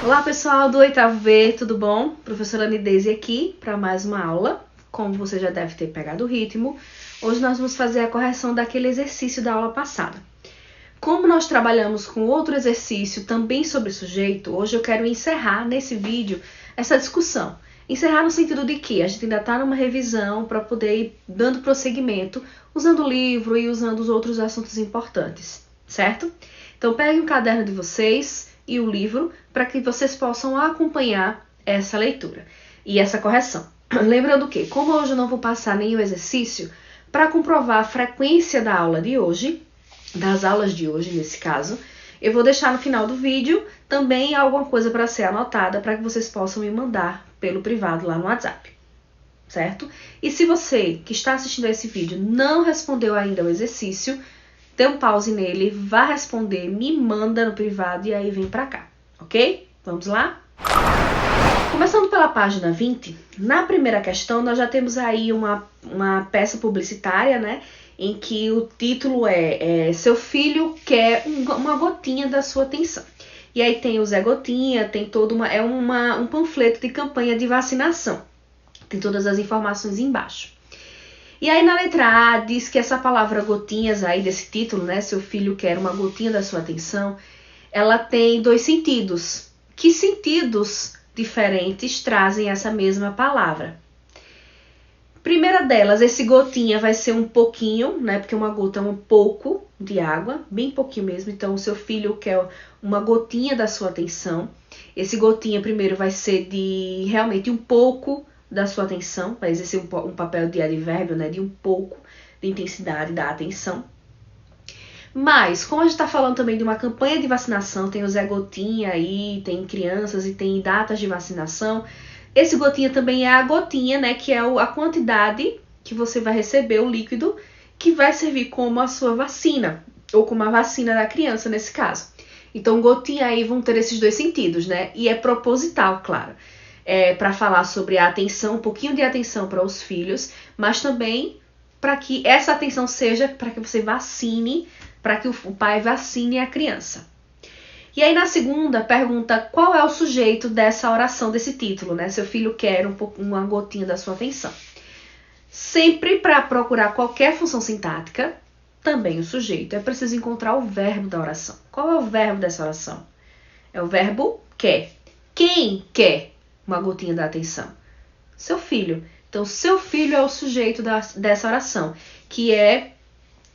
Olá pessoal do 8º B, tudo bom? Professora Nideise aqui para mais uma aula. Como você já deve ter pegado o ritmo, hoje nós vamos fazer a correção daquele exercício da aula passada. Como nós trabalhamos com outro exercício também sobre sujeito, hoje eu quero encerrar nesse vídeo essa discussão. Encerrar no sentido de que a gente ainda está numa revisão para poder ir dando prosseguimento, usando o livro e usando os outros assuntos importantes, certo? Então peguem o caderno de vocês e o livro para que vocês possam acompanhar essa leitura e essa correção. Lembrando que, como hoje eu não vou passar nenhum exercício, para comprovar a frequência da aula de hoje, das aulas de hoje nesse caso, eu vou deixar no final do vídeo também alguma coisa para ser anotada para que vocês possam me mandar pelo privado lá no WhatsApp, certo? E se você que está assistindo a esse vídeo não respondeu ainda o exercício, dê um pause nele, vá responder, me manda no privado e aí vem pra cá, ok? Vamos lá? Começando pela página 20, na primeira questão nós já temos aí uma peça publicitária, né? Em que o título é Seu filho quer uma gotinha da sua atenção. E aí tem o Zé Gotinha, tem todo um panfleto de campanha de vacinação. Tem todas as informações embaixo. E aí na letra A diz que essa palavra gotinhas aí desse título, né, seu filho quer uma gotinha da sua atenção, ela tem dois sentidos. Que sentidos diferentes trazem essa mesma palavra? Primeira delas, esse gotinha vai ser um pouquinho, né, porque uma gota é um pouco de água, bem pouquinho mesmo, então o seu filho quer uma gotinha da sua atenção. Esse gotinha primeiro vai ser de realmente um pouco da sua atenção, vai exercer um papel de advérbio, né, de um pouco de intensidade da atenção. Mas, como a gente está falando também de uma campanha de vacinação, tem o Zé Gotinha aí, tem crianças e tem datas de vacinação, esse gotinha também é a gotinha, né, que é a quantidade que você vai receber, o líquido, que vai servir como a sua vacina, ou como a vacina da criança nesse caso. Então, gotinha aí vão ter esses dois sentidos, né, e é proposital, claro. Para falar sobre a atenção, um pouquinho de atenção para os filhos, mas também para que essa atenção seja para que você vacine, para que o pai vacine a criança. E aí na segunda pergunta, qual é o sujeito dessa oração, desse título, né? Seu filho quer uma gotinha da sua atenção. Sempre para procurar qualquer função sintática, também o sujeito, é preciso encontrar o verbo da oração. Qual é o verbo dessa oração? É o verbo quer. Quem quer uma gotinha da atenção? Seu filho. Então, seu filho é o sujeito dessa oração, que é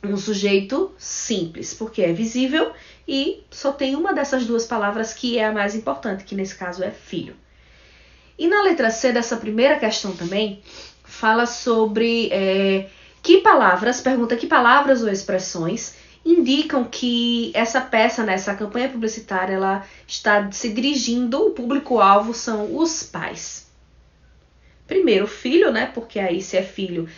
um sujeito simples, porque é visível e só tem uma dessas duas palavras que é a mais importante, que nesse caso é filho. E na letra C dessa primeira questão também, fala sobre que palavras, pergunta que palavras ou expressões indicam que essa peça, né, essa campanha publicitária, ela está se dirigindo, o público-alvo são os pais. Primeiro, filho, né, porque aí se é filho,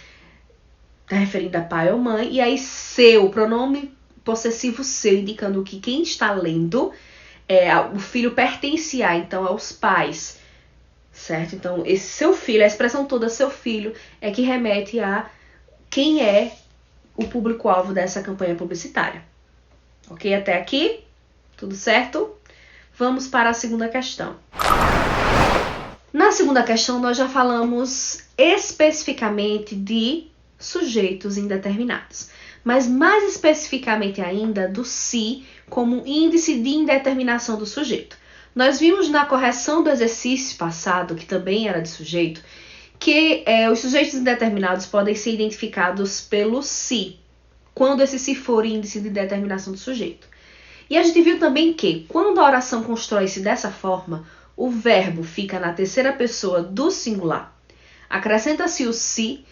está referindo a pai ou mãe, e aí seu, o pronome possessivo seu, indicando que quem está lendo, o filho pertence a, então, aos pais, certo? Então, esse seu filho, a expressão toda seu filho, é que remete a quem é o público-alvo dessa campanha publicitária. Ok? Até aqui? Tudo certo? Vamos para a segunda questão. Na segunda questão, nós já falamos especificamente de sujeitos indeterminados, mas mais especificamente ainda do se como índice de indeterminação do sujeito. Nós vimos na correção do exercício passado, que também era de sujeito, que os sujeitos indeterminados podem ser identificados pelo se, quando esse se for índice de determinação do sujeito. E a gente viu também que, quando a oração constrói-se dessa forma, o verbo fica na terceira pessoa do singular, acrescenta-se o se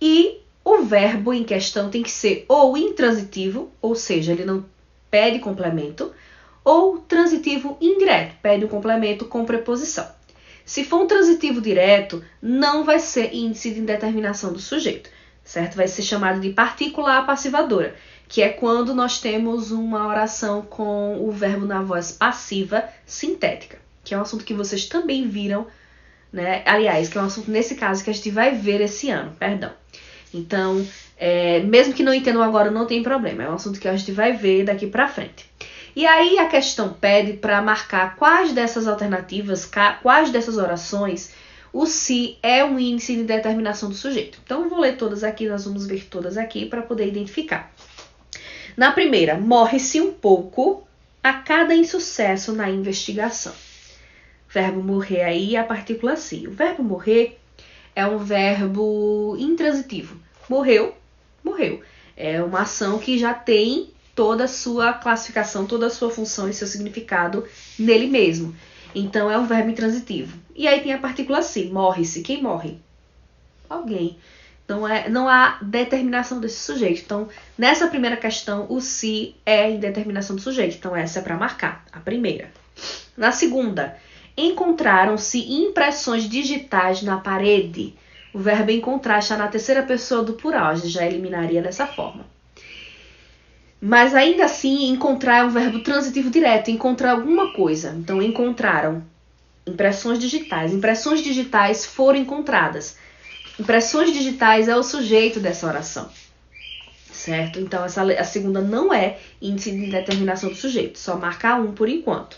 e o verbo em questão tem que ser ou intransitivo, ou seja, ele não pede complemento, ou transitivo indireto, pede um complemento com preposição. Se for um transitivo direto, não vai ser índice de indeterminação do sujeito, certo? Vai ser chamado de partícula passivadora, que é quando nós temos uma oração com o verbo na voz passiva sintética, que é um assunto que vocês também viram, né? Aliás, que é um assunto nesse caso que a gente vai ver esse ano, perdão. Então, mesmo que não entendam agora, não tem problema, é um assunto que a gente vai ver daqui pra frente. E aí a questão pede para marcar quais dessas alternativas, quais dessas orações o se é um índice de determinação do sujeito. Então eu vou ler todas aqui, nós vamos ver todas aqui para poder identificar. Na primeira, morre-se um pouco a cada insucesso na investigação. Verbo morrer aí é a partícula se. O verbo morrer é um verbo intransitivo. Morreu, morreu. É uma ação que já tem toda a sua classificação, toda a sua função e seu significado nele mesmo. Então, é um verbo intransitivo. E aí tem a partícula se. Morre-se. Quem morre? Alguém. Então, não há determinação desse sujeito. Então, nessa primeira questão, o se é indeterminação do sujeito. Então, essa é para marcar, a primeira. Na segunda, encontraram-se impressões digitais na parede. O verbo encontrar está na terceira pessoa do plural. A gente já eliminaria dessa forma. Mas ainda assim, encontrar é um verbo transitivo direto. Encontrar alguma coisa. Então, encontraram impressões digitais. Impressões digitais foram encontradas. Impressões digitais é o sujeito dessa oração. Certo? Então, a segunda não é índice de determinação do sujeito. Só marca um por enquanto.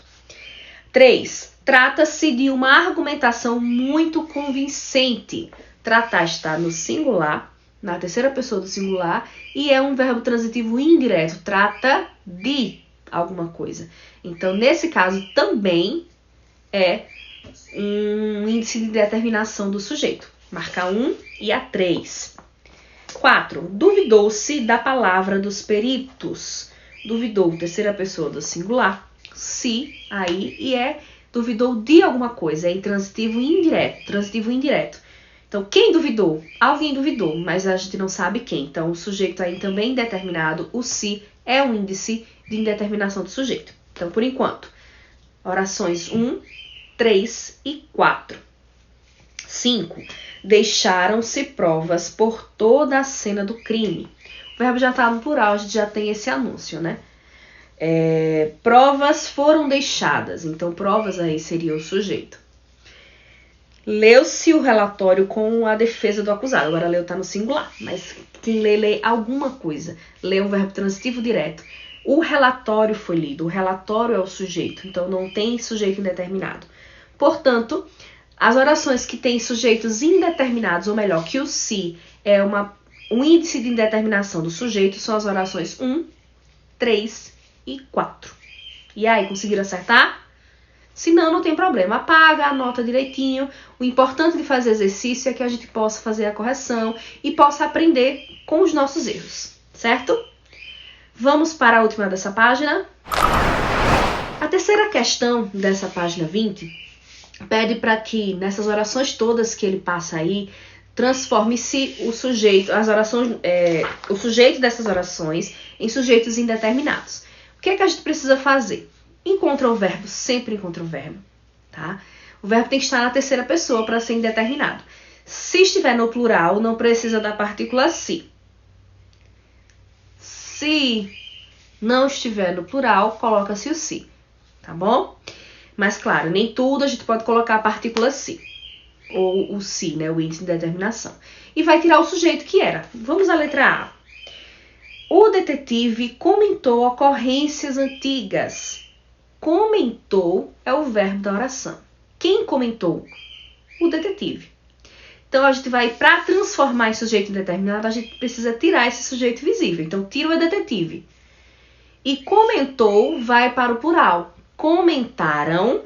3. Trata-se de uma argumentação muito convincente. Tratar está no singular, na terceira pessoa do singular, e é um verbo transitivo indireto. Trata de alguma coisa. Então, nesse caso, também é um índice de determinação do sujeito. Marca 1 e a 3. 4. Duvidou-se da palavra dos peritos. Duvidou, terceira pessoa do singular. Se, aí, e duvidou de alguma coisa. É intransitivo indireto. Transitivo indireto. Então, quem duvidou? Alguém duvidou, mas a gente não sabe quem. Então, o sujeito aí também indeterminado. O se é um índice de indeterminação do sujeito. Então, por enquanto, orações 1, 3 e 4. 5. Deixaram-se provas por toda a cena do crime. O verbo já está no plural, a gente já tem esse anúncio, né? Provas foram deixadas. Então, provas aí seria o sujeito. Leu-se o relatório com a defesa do acusado. Agora, leu está no singular, mas quem lê alguma coisa. Lê um verbo transitivo direto. O relatório foi lido. O relatório é o sujeito. Então, não tem sujeito indeterminado. Portanto, as orações que têm sujeitos indeterminados, ou melhor, que o se é um índice de indeterminação do sujeito, são as orações 1, 3 e 4. E aí, conseguiram acertar? Se não, não tem problema. Apaga, anota direitinho. O importante de fazer exercício é que a gente possa fazer a correção e possa aprender com os nossos erros, certo? Vamos para a última dessa página. A terceira questão dessa página 20 pede para que, nessas orações todas que ele passa aí, transforme-se o sujeito, o sujeito dessas orações em sujeitos indeterminados. O que é que a gente precisa fazer? Encontra o verbo, sempre encontra o verbo, tá? O verbo tem que estar na terceira pessoa para ser indeterminado. Se estiver no plural, não precisa da partícula se. Se não estiver no plural, coloca-se o se, tá bom? Mas, claro, nem tudo a gente pode colocar a partícula se, ou o se, né, o índice de determinação. E vai tirar o sujeito que era. Vamos à letra A. O detetive comentou ocorrências antigas. Comentou é o verbo da oração. Quem comentou? O detetive. Então, a gente vai, para transformar em sujeito indeterminado, a gente precisa tirar esse sujeito visível. Então, tira o detetive. E comentou vai para o plural. Comentaram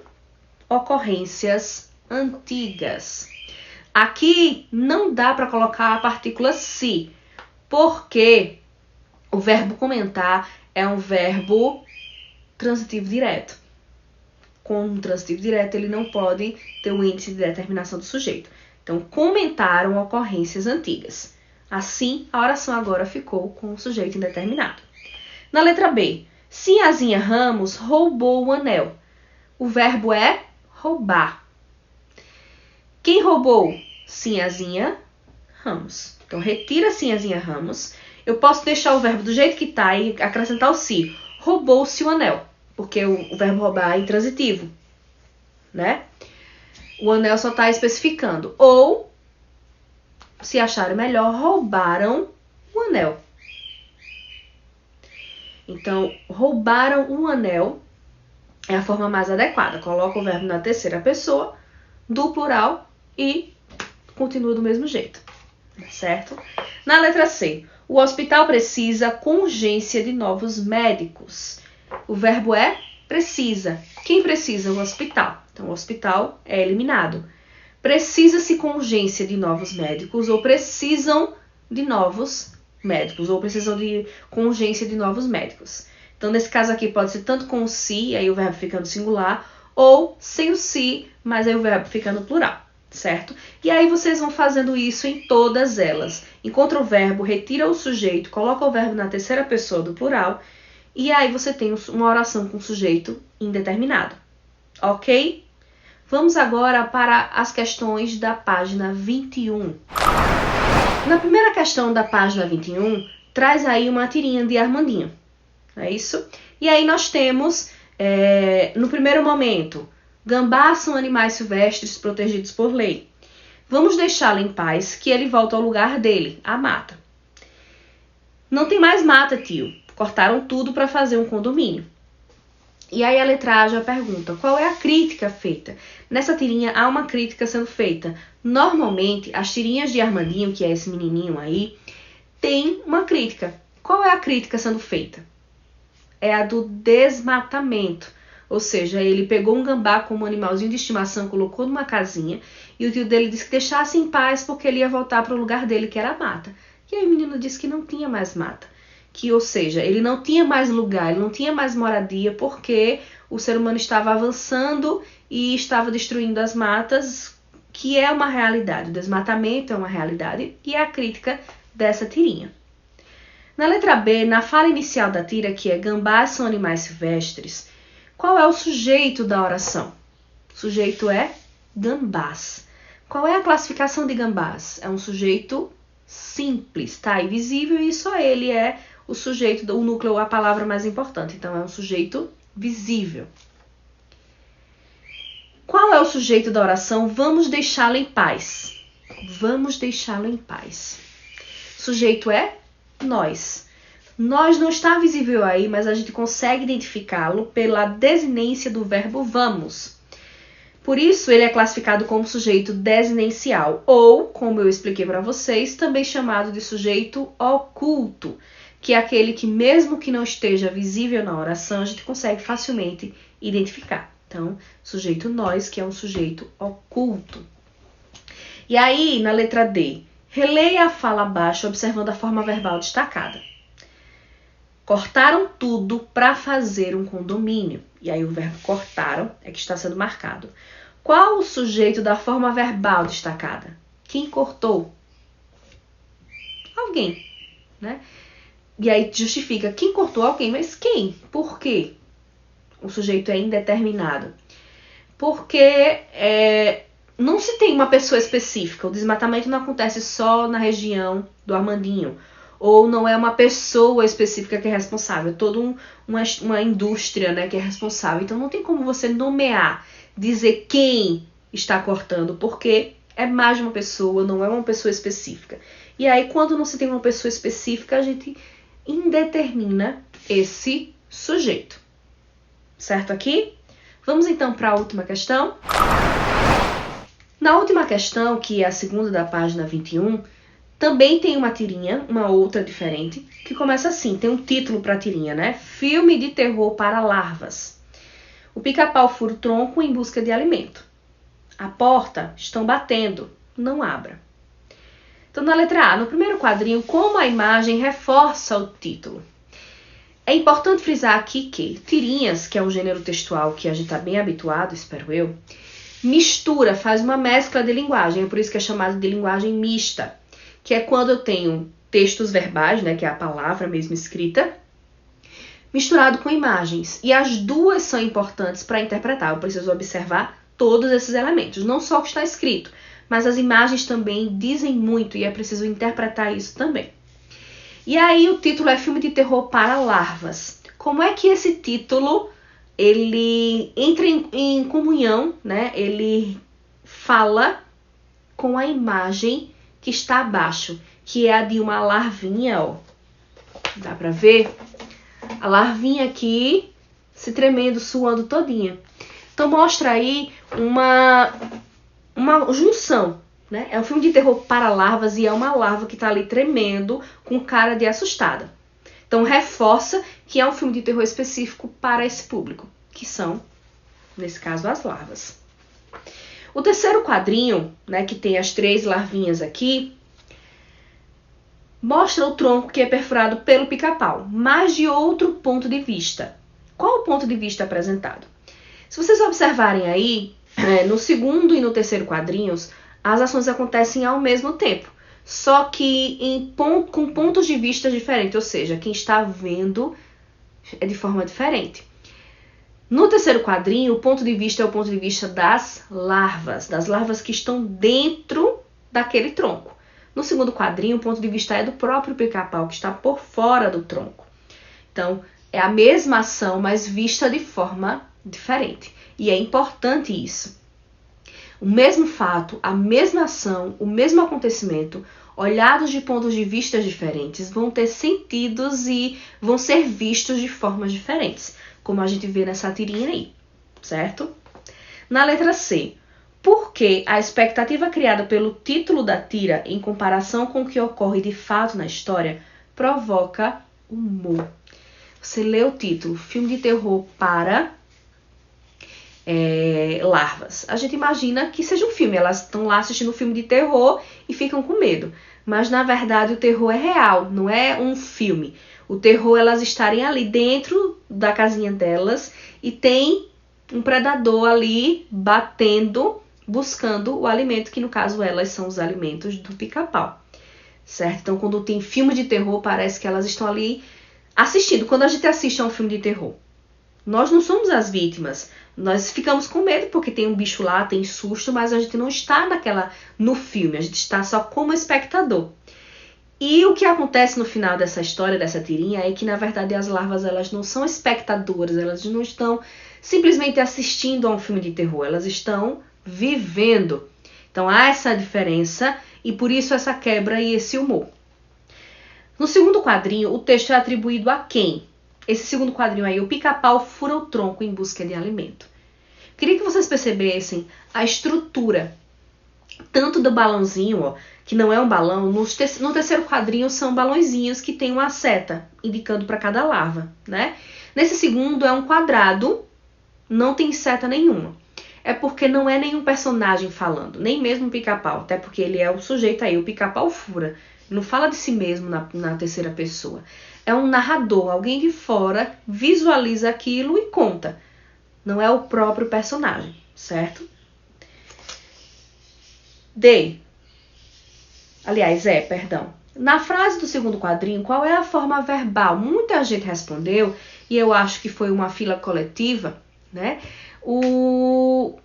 ocorrências antigas. Aqui não dá para colocar a partícula se, porque o verbo comentar é um verbo transitivo direto. Com um transitivo direto, ele não pode ter o índice de determinação do sujeito. Então, comentaram ocorrências antigas. Assim, a oração agora ficou com o sujeito indeterminado. Na letra B, Sinhazinha Ramos roubou o anel. O verbo é roubar. Quem roubou? Sinhazinha Ramos. Então, retira Sinhazinha Ramos. Eu posso deixar o verbo do jeito que está e acrescentar o se. Roubou-se o anel. Porque o verbo roubar é intransitivo, né? O anel só está especificando. Ou, se acharem melhor, roubaram o anel. Então, roubaram um anel é a forma mais adequada. Coloca o verbo na terceira pessoa do plural e continua do mesmo jeito, certo? Na letra C, o hospital precisa com urgência de novos médicos. O verbo é precisa. Quem precisa? O hospital. Então, o hospital é eliminado. Precisa-se com urgência de novos médicos ou precisam de novos médicos ou precisam com urgência de novos médicos. Então, nesse caso aqui, pode ser tanto com o se, aí o verbo fica no singular, ou sem o se, mas aí o verbo fica no plural, certo? E aí vocês vão fazendo isso em todas elas. Encontra o verbo, retira o sujeito, coloca o verbo na terceira pessoa do plural, e aí você tem uma oração com sujeito indeterminado, ok? Vamos agora para as questões da página 21. Na primeira questão da página 21, traz aí uma tirinha de Armandinho. É isso? E aí nós temos, no primeiro momento, gambás são animais silvestres protegidos por lei. Vamos deixá-lo em paz, que ele volta ao lugar dele, a mata. Não tem mais mata, tio. Cortaram tudo para fazer um condomínio. E aí a letra A já pergunta, qual é a crítica feita? Nessa tirinha há uma crítica sendo feita. Normalmente, as tirinhas de Armandinho, que é esse menininho aí, tem uma crítica. Qual é a crítica sendo feita? É a do desmatamento. Ou seja, ele pegou um gambá como um animalzinho de estimação, colocou numa casinha, e o tio dele disse que deixasse em paz porque ele ia voltar para o lugar dele, que era a mata. E aí o menino disse que não tinha mais mata. Ou seja, ele não tinha mais lugar, ele não tinha mais moradia, porque o ser humano estava avançando e estava destruindo as matas, que é uma realidade. O desmatamento é uma realidade e é a crítica dessa tirinha. Na letra B, na fala inicial da tira, que é gambás são animais silvestres, qual é o sujeito da oração? O sujeito é gambás. Qual é a classificação de gambás? É um sujeito simples, tá? Invisível, e só ele é o sujeito, o núcleo, a palavra mais importante. Então, é um sujeito visível. Qual é o sujeito da oração? Vamos deixá-lo em paz. Vamos deixá-lo em paz. O sujeito é nós. Nós não está visível aí, mas a gente consegue identificá-lo pela desinência do verbo vamos. Por isso, ele é classificado como sujeito desinencial, ou, como eu expliquei para vocês, também chamado de sujeito oculto, que é aquele que, mesmo que não esteja visível na oração, a gente consegue facilmente identificar. Então, sujeito nós, que é um sujeito oculto. E aí, na letra D, releia a fala abaixo, observando a forma verbal destacada. Cortaram tudo para fazer um condomínio. E aí o verbo cortaram é que está sendo marcado. Qual o sujeito da forma verbal destacada? Quem cortou? Alguém, né? E aí justifica, quem cortou alguém, mas quem? Por quê? O sujeito é indeterminado. Porque não se tem uma pessoa específica. O desmatamento não acontece só na região do Armandinho. Ou não é uma pessoa específica que é responsável. É toda uma indústria, né, que é responsável. Então não tem como você nomear, dizer quem está cortando, porque é mais de uma pessoa, não é uma pessoa específica. E aí, quando não se tem uma pessoa específica, a gente indetermina esse sujeito. Certo aqui? Vamos então para a última questão. Na última questão, que é a segunda da página 21, também tem uma tirinha, uma outra diferente, que começa assim, tem um título para a tirinha, né? Filme de terror para larvas. O pica-pau fura o tronco em busca de alimento. A porta, estão batendo, não abra. Então, na letra A, no primeiro quadrinho, como a imagem reforça o título. É importante frisar aqui que tirinhas, que é um gênero textual que a gente está bem habituado, espero eu, mistura, faz uma mescla de linguagem, é por isso que é chamado de linguagem mista, que é quando eu tenho textos verbais, né, que é a palavra mesmo escrita, misturado com imagens. E as duas são importantes para interpretar, eu preciso observar todos esses elementos, não só o que está escrito, mas as imagens também dizem muito e é preciso interpretar isso também. E aí o título é Filme de Terror para Larvas. Como é que esse título ele entra em comunhão, né? Ele fala com a imagem que está abaixo, que é a de uma larvinha, ó. Dá para ver? A larvinha aqui se tremendo, suando todinha. Então mostra aí uma junção, né? É um filme de terror para larvas e é uma larva que tá ali tremendo com cara de assustada. Então reforça que é um filme de terror específico para esse público, que são, nesse caso, as larvas. O terceiro quadrinho, né, que tem as 3 larvinhas aqui, mostra o tronco que é perfurado pelo pica-pau, mas de outro ponto de vista. Qual o ponto de vista apresentado? Se vocês observarem aí, no segundo e no terceiro quadrinhos, as ações acontecem ao mesmo tempo, só que com pontos de vista diferentes, ou seja, quem está vendo é de forma diferente. No terceiro quadrinho, o ponto de vista é o ponto de vista das larvas que estão dentro daquele tronco. No segundo quadrinho, o ponto de vista é do próprio pica-pau, que está por fora do tronco. Então, é a mesma ação, mas vista de forma diferente. E é importante isso. O mesmo fato, a mesma ação, o mesmo acontecimento, olhados de pontos de vista diferentes, vão ter sentidos e vão ser vistos de formas diferentes, como a gente vê nessa tirinha aí, certo? Na letra C, por que a expectativa criada pelo título da tira, em comparação com o que ocorre de fato na história, provoca humor? Você lê o título, filme de terror para larvas. A gente imagina que seja um filme, elas estão lá assistindo um filme de terror e ficam com medo. Mas, na verdade, o terror é real, não é um filme. O terror é elas estarem ali dentro da casinha delas e tem um predador ali batendo, buscando o alimento, que no caso elas são os alimentos do pica-pau, certo? Então, quando tem filme de terror, parece que elas estão ali assistindo. Quando a gente assiste a um filme de terror, nós não somos as vítimas. Nós ficamos com medo porque tem um bicho lá, tem susto, mas a gente não está no filme, a gente está só como espectador. E o que acontece no final dessa história, dessa tirinha, é que, na verdade, as larvas elas não são espectadoras, elas não estão simplesmente assistindo a um filme de terror, elas estão vivendo. Então há essa diferença e por isso essa quebra e esse humor. No segundo quadrinho, o texto é atribuído a quem? Esse segundo quadrinho aí, o pica-pau fura o tronco em busca de alimento. Queria que vocês percebessem a estrutura, tanto do balãozinho, ó, que não é um balão, no terceiro quadrinho são balãozinhos que tem uma seta, indicando para cada larva, né? Nesse segundo é um quadrado, não tem seta nenhuma. É porque não é nenhum personagem falando, nem mesmo o pica-pau, até porque ele é o sujeito aí, o pica-pau fura. Não fala de si mesmo na terceira pessoa. É um narrador, alguém de fora visualiza aquilo e conta. Não é o próprio personagem, certo? Perdão. Na frase do segundo quadrinho, qual é a forma verbal? Muita gente respondeu, e eu acho que foi uma fila coletiva, né? O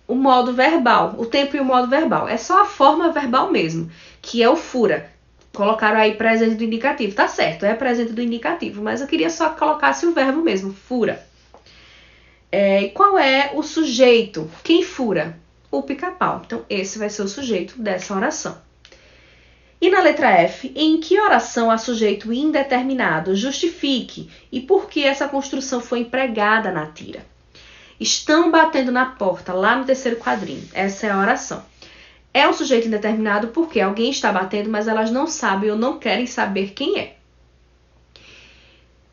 modo verbal, o tempo e o modo verbal. É só a forma verbal mesmo, que é o fura. Colocaram aí presente do indicativo. Tá certo, é presente do indicativo, mas eu queria só que colocasse o verbo mesmo, fura. Qual é o sujeito? Quem fura? O pica-pau. Então, esse vai ser o sujeito dessa oração. E na letra F, em que oração há sujeito indeterminado? Justifique. E por que essa construção foi empregada na tira? Estão batendo na porta, lá no terceiro quadrinho. Essa é a oração. É um sujeito indeterminado porque alguém está batendo, mas elas não sabem ou não querem saber quem é.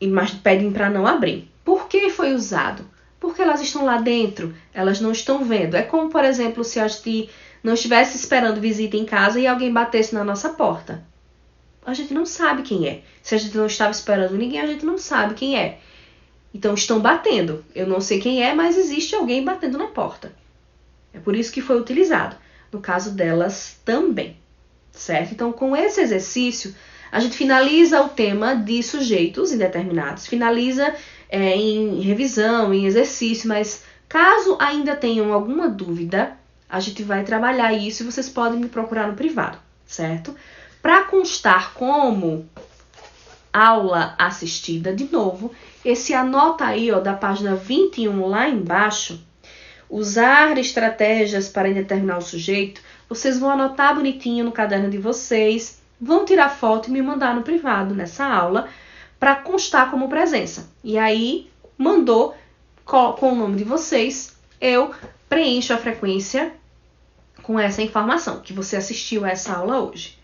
Mas pedem para não abrir. Por que foi usado? Porque elas estão lá dentro, elas não estão vendo. É como, por exemplo, se a gente não estivesse esperando visita em casa e alguém batesse na nossa porta. A gente não sabe quem é. Se a gente não estava esperando ninguém, a gente não sabe quem é. Então, estão batendo. Eu não sei quem é, mas existe alguém batendo na porta. É por isso que foi utilizado. No caso delas também, certo? Então, com esse exercício, a gente finaliza o tema de sujeitos indeterminados, finaliza em revisão, em exercício, mas caso ainda tenham alguma dúvida, a gente vai trabalhar isso e vocês podem me procurar no privado, certo? Para constar como aula assistida, de novo, esse anota aí, ó, da página 21 lá embaixo, usar estratégias para determinar o sujeito, vocês vão anotar bonitinho no caderno de vocês, vão tirar foto e me mandar no privado nessa aula, para constar como presença. E aí, mandou com o nome de vocês, eu preencho a frequência com essa informação, que você assistiu a essa aula hoje.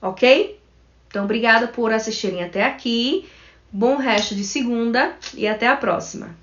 Ok? Então, obrigada por assistirem até aqui. Bom resto de segunda e até a próxima.